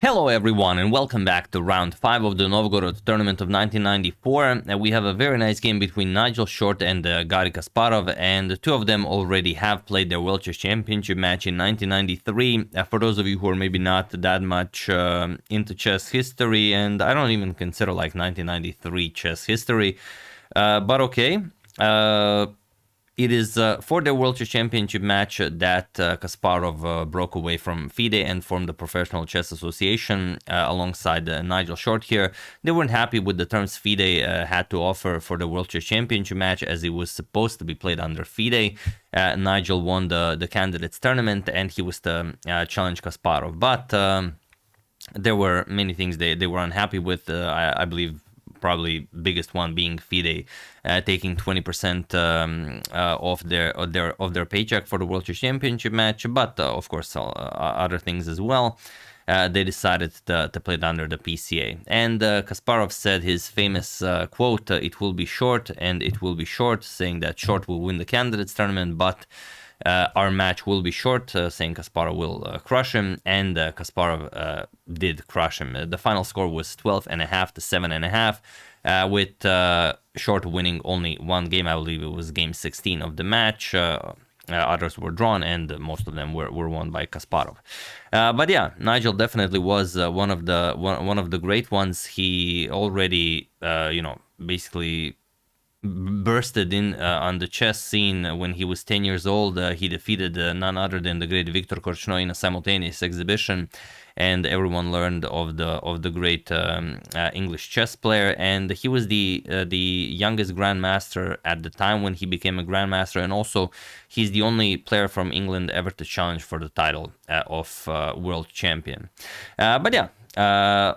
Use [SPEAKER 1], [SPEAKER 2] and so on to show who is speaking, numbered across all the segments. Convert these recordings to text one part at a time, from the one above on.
[SPEAKER 1] Hello everyone and welcome back to round 5 of the Novgorod tournament of 1994. We have a very nice game between Nigel Short and Garry Kasparov, and the two of them already have played their World Chess Championship match in 1993. For those of you who are maybe not that much into chess history, and I don't even consider like 1993 chess history, but okay. It is for the World Chess Championship match that Kasparov broke away from FIDE and formed the Professional Chess Association alongside Nigel Short here. They weren't happy with the terms FIDE had to offer for the World Chess Championship match, as it was supposed to be played under FIDE. Nigel won the candidates tournament and he was to challenge Kasparov, but there were many things they were unhappy with. I believe probably biggest one being FIDE taking 20% of their paycheck for the World Chess Championship match, but of course other things as well. They decided to play it under the PCA, and Kasparov said his famous quote, "It will be short and it will be short," saying that Short will win the candidates tournament, but our match will be short, saying Kasparov will crush him, and Kasparov did crush him. The final score was 12.5 to 7.5, with Short winning only one game. I believe it was game 16 of the match. Others were drawn, and most of them were won by Kasparov. But yeah, Nigel definitely was one of the great ones. He already, basically bursted in on the chess scene when he was 10 years old. He defeated none other than the great Viktor Korchnoi in a simultaneous exhibition, and everyone learned of the great English chess player. And he was the youngest grandmaster at the time when he became a grandmaster, and also he's the only player from England ever to challenge for the title of world champion. But yeah,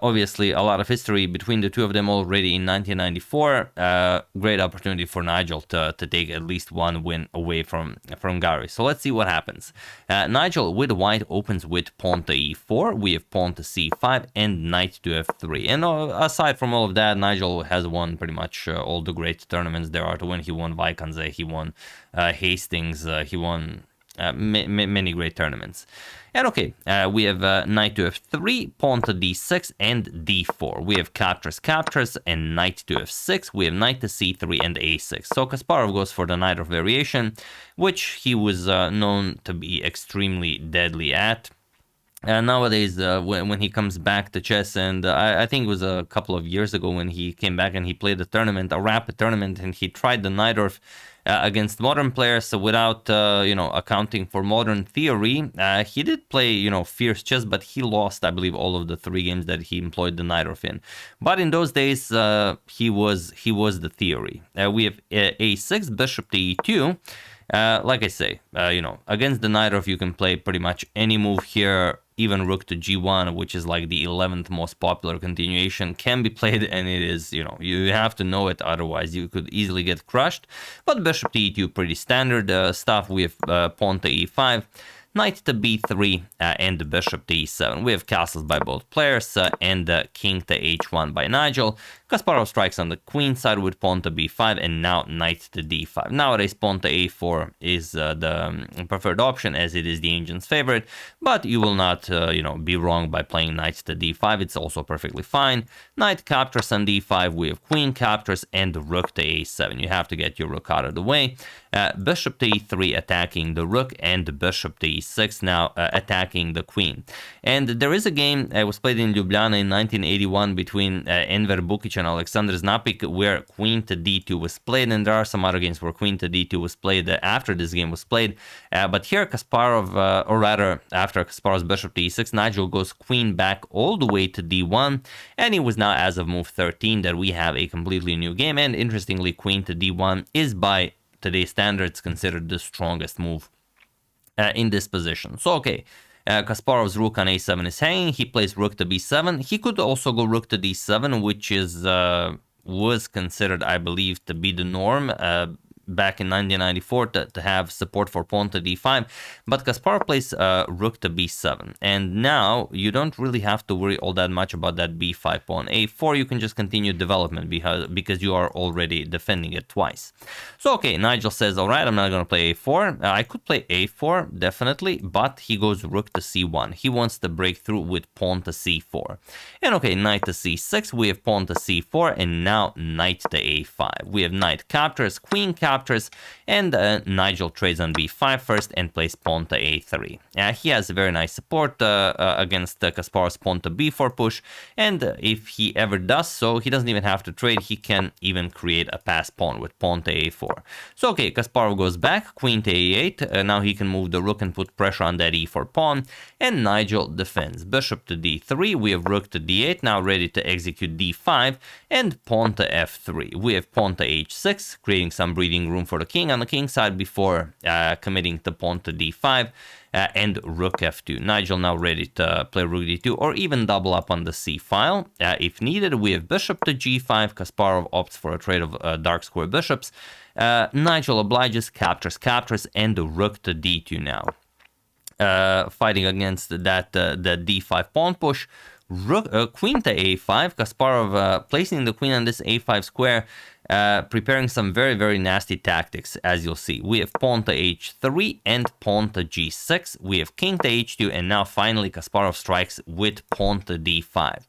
[SPEAKER 1] obviously a lot of history between the two of them already in 1994. Great opportunity for Nigel to take at least one win away from Garry. So let's see what happens. Nigel with white opens with pawn to e4. We have pawn to c5 and knight to f3. And aside from all of that, Nigel has won pretty much all the great tournaments there are to win. He won Vaikanze, he won Hastings, he won many great tournaments. And okay, we have knight to f3, pawn to d6, and d4. We have captures, and knight to f6. We have knight to c3 and a6. So Kasparov goes for the Najdorf variation, which he was known to be extremely deadly at. Nowadays, when he comes back to chess, and I think it was a couple of years ago when he came back and he played a tournament, a rapid tournament, and he tried the Najdorf against modern players without, accounting for modern theory. He did play, fierce chess, but he lost, I believe, all of the 3 games that he employed the Najdorf in. But in those days, he was the theory. We have a6, bishop to e2. Like I say, against the Najdorf, you can play pretty much any move here. Even rook to g1, which is like the 11th most popular continuation, can be played, and it is, you have to know it, otherwise you could easily get crushed. But bishop to e2, pretty standard stuff. We have pawn to e5, knight to b3, and bishop to e7. We have castles by both players, and king to h1 by Nigel. Kasparov strikes on the queen side with pawn to b5, and now knight to d5. Nowadays, pawn to a4 is the preferred option, as it is the ancient's favorite, but you will not, be wrong by playing knight to d5. It's also perfectly fine. Knight captures on d5. We have queen captures and rook to a7. You have to get your rook out of the way. Bishop to e3 attacking the rook, and bishop to e6 now attacking the queen. And there is a game that was played in Ljubljana in 1981 between Enver Bukic and Alexander Znapik, where queen to d2 was played, and there are some other games where queen to d2 was played after this game was played. But here Kasparov, or rather after Kasparov's bishop to e6, Nigel goes queen back all the way to d1, and it was now as of move 13 that we have a completely new game. And interestingly, queen to d1 is by today's standards considered the strongest move in this position. So okay, Kasparov's rook on a7 is hanging. He plays rook to b7. He could also go rook to d7, which is was considered, I believe, to be the norm. back in 1994 to have support for pawn to d5, but Kasparov plays rook to b7, and now you don't really have to worry all that much about that b5 pawn. a4, you can just continue development because you are already defending it twice. So okay, Nigel says, all right, I'm not going to play a4. I could play a4, definitely, but he goes rook to c1. He wants to break through with pawn to c4. And okay, knight to c6, we have pawn to c4, and now knight to a5. We have knight captures, queen captures, and Nigel trades on b5 first and plays pawn to a3. He has a very nice support against Kasparov's pawn to b4 push, and if he ever does so, he doesn't even have to trade. He can even create a pass pawn with pawn to a4. So okay, Kasparov goes back, queen to a8. Now he can move the rook and put pressure on that e4 pawn, and Nigel defends. Bishop to d3, we have rook to d8, now ready to execute d5, and pawn to f3. We have pawn to h6, creating some breathing room for the king on the king side before committing to pawn to d5, and rook f2. Nigel now ready to play rook d2 or even double up on the c file. If needed, we have bishop to g5. Kasparov opts for a trade of dark square bishops. Nigel obliges, captures, and the rook to d2 now. Fighting against that the d5 pawn push. Queen to a5. Kasparov placing the queen on this a5 square, preparing some very, very nasty tactics, as you'll see. We have pawn to h3 and pawn to g6. We have king to h2, and now finally Kasparov strikes with pawn to d5.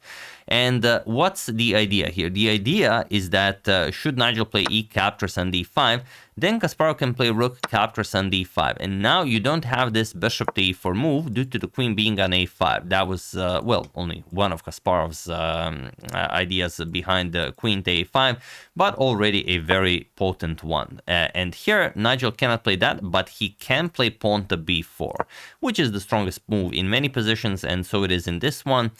[SPEAKER 1] And what's the idea here? The idea is that should Nigel play e captures on d5, then Kasparov can play rook captures on d5. And now you don't have this bishop to e4 move due to the queen being on a5. That was, well, only one of Kasparov's ideas behind the queen to a5, but already a very potent one. And here, Nigel cannot play that, but he can play pawn to b4, which is the strongest move in many positions, and so it is in this one.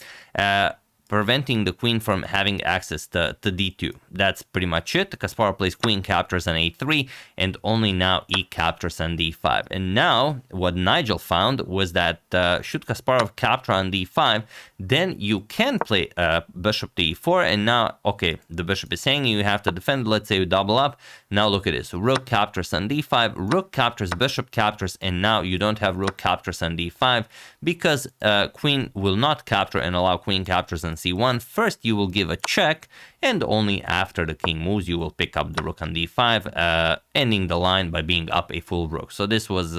[SPEAKER 1] Preventing the queen from having access to d2. That's pretty much it. Kasparov plays queen captures on a3, and only now e captures on d5. And now, what Nigel found was that should Kasparov capture on d5, then you can play bishop to e4, and now, okay, the bishop is hanging, you have to defend, let's say you double up. Now look at this, rook captures on d5, rook captures, bishop captures, and now you don't have rook captures on d5, because queen will not capture and allow queen captures on c1. First you will give a check, and only after the king moves you will pick up the rook on d5, ending the line by being up a full rook. So this was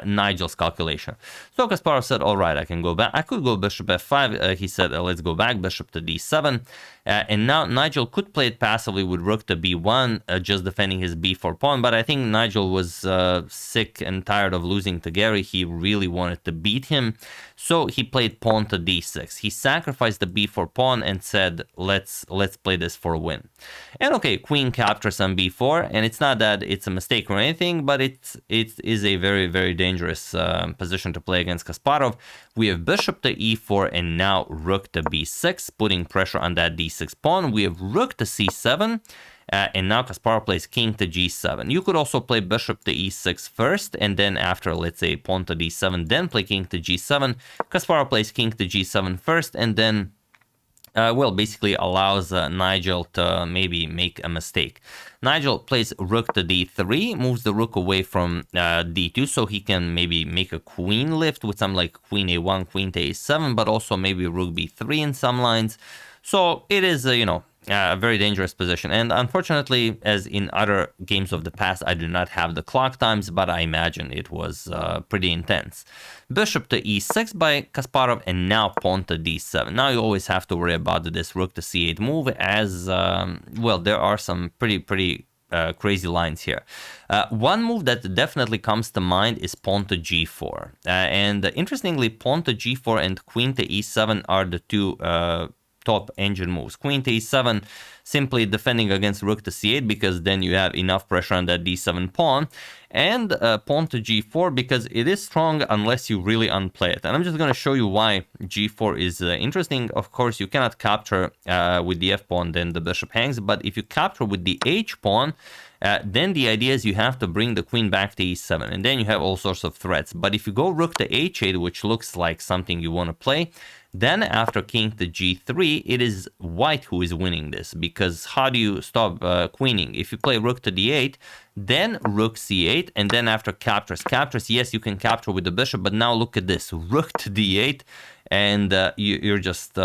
[SPEAKER 1] Nigel's calculation. So Kasparov said, all right, I can go back. I could go bishop f5. He said, let's go back, bishop to d7. And now Nigel could play it passively with rook to b1, just defending his b4 pawn. But I think Nigel was sick and tired of losing to Garry. He really wanted to beat him. So he played pawn to d6. He sacrificed the b4 pawn and said, let's play this for a win. And okay, queen captures on b4. And it's not that it's a mistake or anything, but it is a very, very dangerous position to play against Kasparov. We have bishop to e4 and now rook to b6, putting pressure on that d6 pawn. We have rook to c7. And now Kasparov plays king to g7. You could also play bishop to e6 first, and then after, let's say, pawn to d7, then play king to g7. Kasparov plays king to g7 first, and then, well, basically allows Nigel to maybe make a mistake. Nigel plays rook to d3, moves the rook away from d2, so he can maybe make a queen lift with some like queen a1, queen to a7, but also maybe rook b3 in some lines. So it is, you know, a very dangerous position. And unfortunately, as in other games of the past, I do not have the clock times, but I imagine it was pretty intense. Bishop to e6 by Kasparov, and now pawn to d7. Now you always have to worry about this rook to c8 move, as, well, there are some pretty crazy lines here. One move that definitely comes to mind is pawn to g4. And interestingly, pawn to g4 and queen to e7 are the two top engine moves. Queen to e7, simply defending against rook to c8, because then you have enough pressure on that d7 pawn, and pawn to g4, because it is strong unless you really unplay it. And I'm just going to show you why g4 is interesting. Of course, you cannot capture with the f pawn, then the bishop hangs, but if you capture with the h pawn, then the idea is you have to bring the queen back to e7, and then you have all sorts of threats. But if you go rook to h8, which looks like something you want to play, then after king to g3, it is white who is winning this, because because how do you stop queening? If you play rook to d8, then rook c8, and then after captures, yes, you can capture with the bishop, but now look at this, rook to d8, and you're just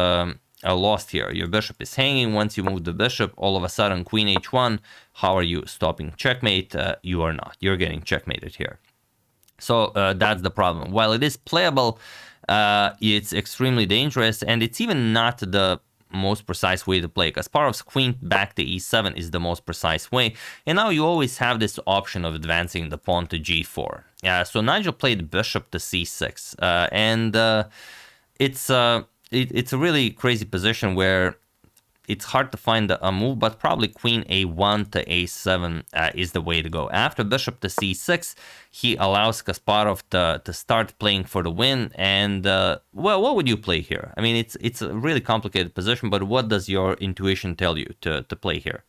[SPEAKER 1] lost here. Your bishop is hanging. Once you move the bishop, all of a sudden queen h1, how are you stopping checkmate? You are not. You're getting checkmated here. So that's the problem. While it is playable, it's extremely dangerous, and it's even not the most precise way to play. Kasparov's queen back to e7 is the most precise way, and now you always have this option of advancing the pawn to g4. So Nigel played bishop to c6, and it's a really crazy position where it's hard to find a move, but probably queen a1 to a7 is the way to go. After bishop to c6, he allows Kasparov to start playing for the win. And, well, what would you play here? I mean, it's a really complicated position, but what does your intuition tell you to play here?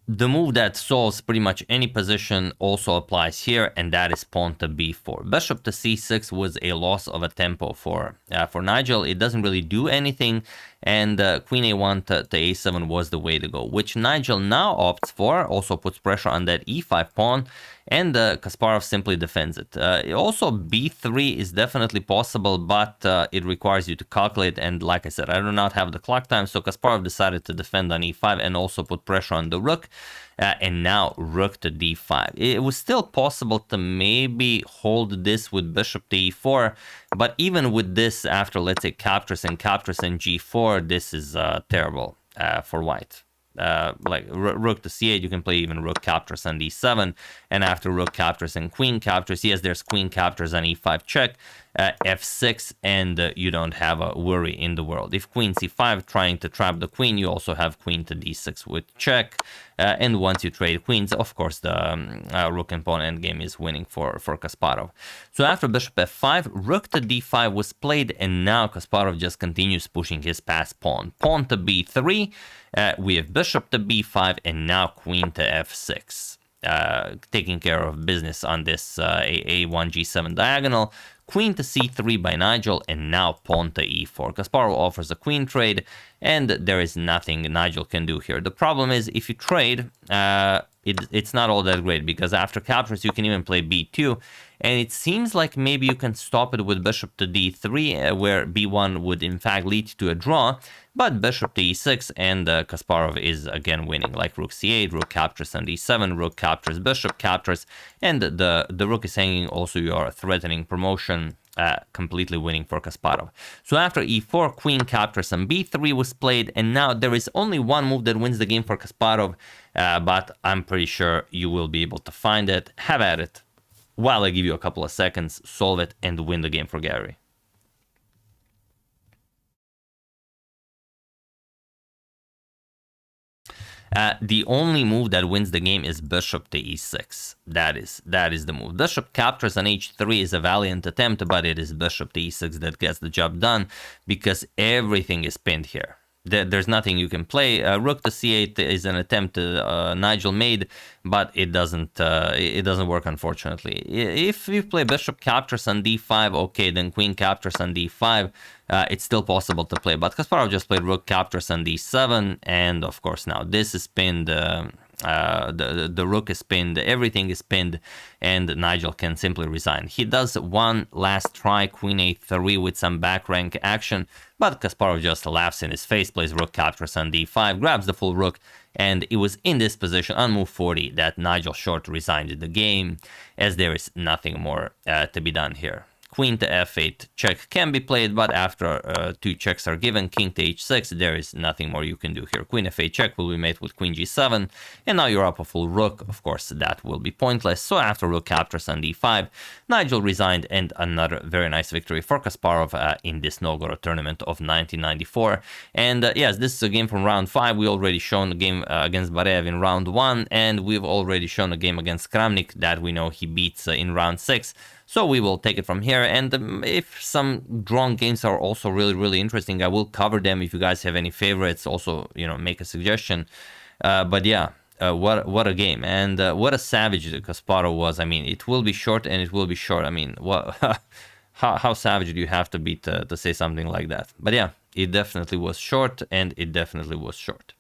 [SPEAKER 1] The move that solves pretty much any position also applies here, and that is pawn to b4. Bishop to c6 was a loss of a tempo for Nigel. It doesn't really do anything, and queen a1 to a7 was the way to go, which Nigel now opts for. Also puts pressure on that e5 pawn, and Kasparov simply defends it. Also, b3 is definitely possible, but it requires you to calculate, and like I said, I do not have the clock time, so Kasparov decided to defend on e5 and also put pressure on the rook. And now rook to d5. It was still possible to maybe hold this with bishop to e4, but even with this, after, let's say, captures and g4, this is terrible for white. Like rook to c8, you can play even rook captures on d7, and after rook captures and queen captures, yes, there's queen captures on e5 check, f6, and you don't have a worry in the world. If queen c5 trying to trap the queen, you also have queen to d6 with check, and once you trade queens, of course, the rook and pawn endgame is winning for Kasparov. So after bishop f5, rook to d5 was played, and now Kasparov just continues pushing his passed pawn. Pawn to b3, we have bishop to b5, and now queen to f6. Taking care of business on this a1 g7 diagonal. Queen to c3 by Nigel, and now pawn to e4. Kasparov offers a queen trade, and there is nothing Nigel can do here. The problem is, if you trade, it's not all that great, because after captures you can even play b2, and it seems like maybe you can stop it with bishop to d3, where b1 would in fact lead to a draw, but bishop to e6, and Kasparov is again winning, like rook c8, rook captures on d7, rook captures, bishop captures, and the rook is hanging. Also, you are threatening promotion, completely winning for Kasparov. So after e4, queen captures on b3 was played, and now there is only one move that wins the game for Kasparov, but I'm pretty sure you will be able to find it. Have at it. While I give you a couple of seconds, solve it and win the game for Garry. The only move that wins the game is bishop to e6. That is the move. Bishop captures on h3 is a valiant attempt, but it is bishop to e6 that gets the job done, because everything is pinned here. There's nothing you can play. Rook to c8 is an attempt Nigel made, but it doesn't work, unfortunately. If you play bishop captures on d5, okay, then queen captures on d5, it's still possible to play. But Kasparov just played rook captures on d7, and of course now this is pinned. The rook is pinned, everything is pinned, and Nigel can simply resign. He does one last try, queen a3 with some back rank action, but Kasparov just laughs in his face, plays rook captures on d5, grabs the full rook, and it was in this position on move 40 that Nigel short resigned the game, as there is nothing more to be done here. Queen to f8 check can be played, but after two checks are given, king to h6, there is nothing more you can do here. Queen f8 check will be made with queen g7, and now you're up a full rook. Of course, that will be pointless. So after rook captures on d5, Nigel resigned, and another very nice victory for Kasparov in this Novgorod tournament of 1994. And yes, this is a game from round 5. We already shown a game against Barev in round 1, and we've already shown a game against Kramnik that we know he beats in round 6. So we will take it from here, and if some drawn games are also really interesting, I will cover them. If you guys have any favorites, also, you know, make a suggestion. But yeah, what a game, and what a savage Kasparov was. I mean, it will be short, and it will be short. I mean, what how savage do you have to be to say something like that? But yeah, it definitely was short, and it definitely was short.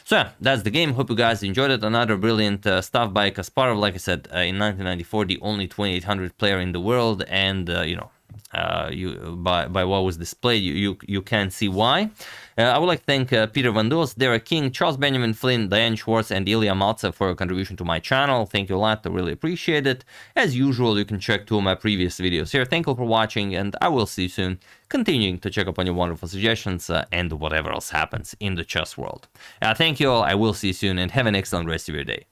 [SPEAKER 1] So yeah, that's the game. Hope you guys enjoyed it. Another brilliant stuff by Kasparov. Like I said, in 1994, the only 2800 player in the world, and you know, by what was displayed, you can see why. I would like to thank Peter Van Doos, Derek King, Charles Benjamin Flynn, Diane Schwartz, and Ilya Maltsev for your contribution to my channel. Thank you a lot. I really appreciate it. As usual, you can check 2 of my previous videos here. Thank you for watching, and I will see you soon, continuing to check up on your wonderful suggestions and whatever else happens in the chess world. Thank you all. I will see you soon, and have an excellent rest of your day.